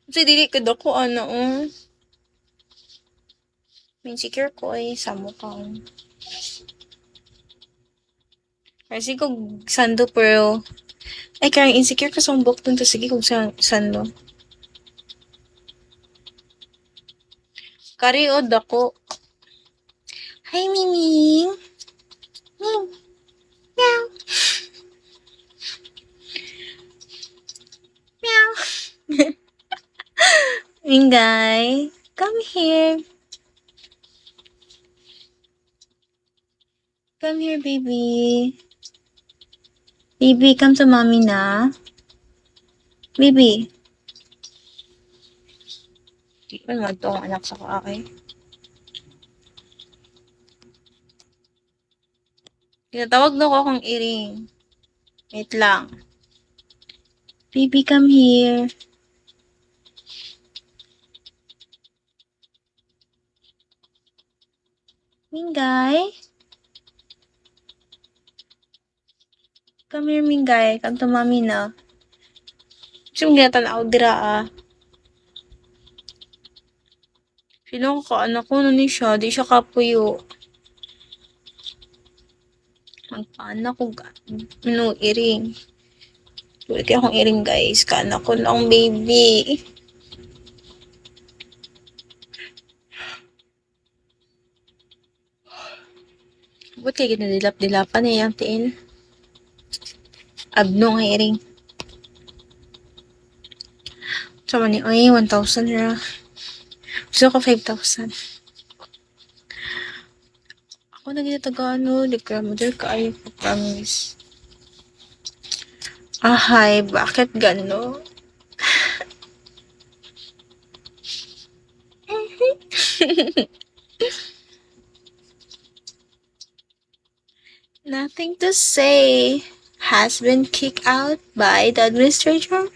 Kasi dili ka dako, ano, oh. Insecure ko ay sa mukhang. Kasi kung sando pero, ay kaya insecure ka sa umbok dun, to sige kung sando. Kariod ako. Hi, Miming! Meow! Meow! Meow! Mingay, come here. Come here, baby. Baby, come to mommy na. Baby. Di pa naman to ang anak sa kaakay. Tinatawag na ko akong iring. Wait lang. Baby, come here. Mingay? Come here, Mingay. Come to mommy na. Gusto mong ginatanaw dira ah. Sino ka anak ko na ni siya? Di siya kapuyo. Magpaanak ko iring. Tuloy kaya akong iring guys. Kaanak ko lang baby. Ba't kayo ginadilap-dilapan eh yung tiin? Abno nga iring. Sama ni, ay, 1,000 ra. Gusto ko 5,000. Ako na ginatagano, di ka model kaayo ko, promise. Ahay, bakit gano? Nothing to say. Has been kicked out by the administrator.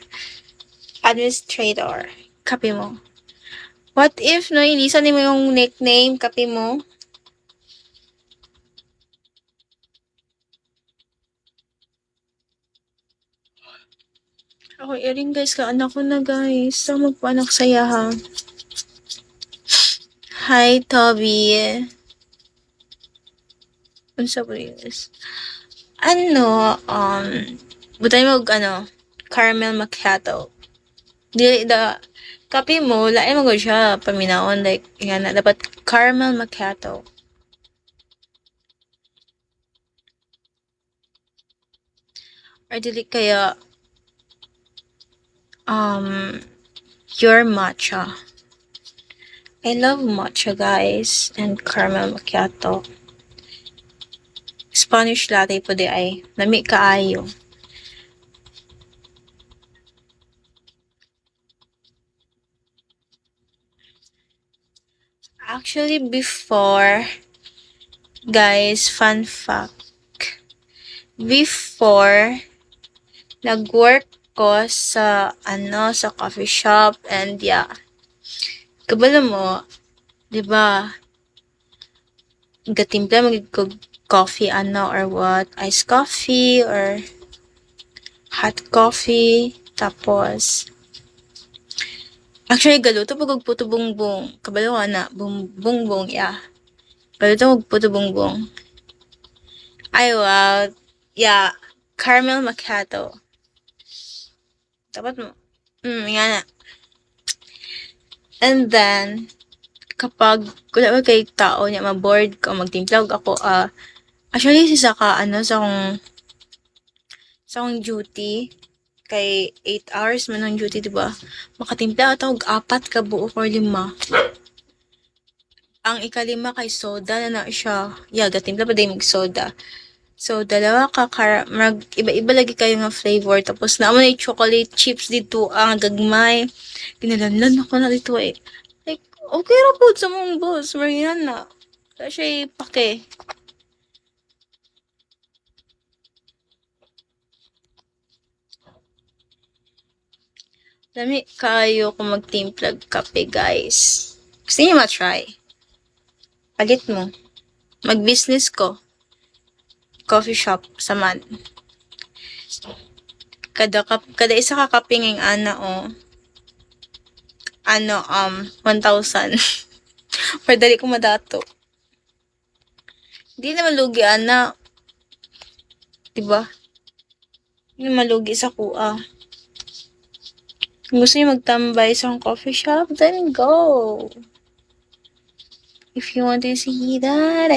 Kape mo. What if, no, ilisan mo yung nickname, kape mo? Ako, iring guys, ka anak ko na guys. Saan magpanak saya ha? Hi, Toby. Unsa po guys? Butay mo, caramel macchiato. Dili, kape mo, lain mo siya, paminaon, like, yan na, dapat caramel macchiato. Or dili kaya, your matcha. I love matcha, guys, and caramel macchiato. Spanish latte po di ay, lami kaayo. Actually, before, guys, fun fact, before, nag-work ko sa, sa coffee shop, and yeah, kabalo mo, di ba, gatimpla coffee, or what, iced coffee, or hot coffee, tapos, actually, galuto pag puto bongbong, kabalo ka na, bongbong, yeah, galuto pag puto bongbong, ay wow, yeah, caramel macchiato, dapat mo, nga na, and then, kapag wala kay tao niya ma-bored ka magtimpla ako actually sa akong duty kay 8 hours man ang duty diba makatimpla ata og 4 ka buo or 5 ang ikalima kay soda na siya gatimpla pa day mag soda so dalawa ka mag iba-iba lagi kayo nga flavor tapos naman ay chocolate chips dito ang gagmay ginalanlan ako na dito eh okay ra po sa mong boss, Mariana. Kasi pake. Dami kayo kung mag-timplag kape, guys. Gusto niyo ma-try? Palit mo. Mag-business ko. Coffee shop sa man. Kada isa ka kape ng ana, oh. 1,000. Or dali ko madato. Hindi naman lugi, ana. Diba? Hindi naman lugi sa kuha. Kung gusto niyo magtambay sa coffee shop, then go. If you want to see that,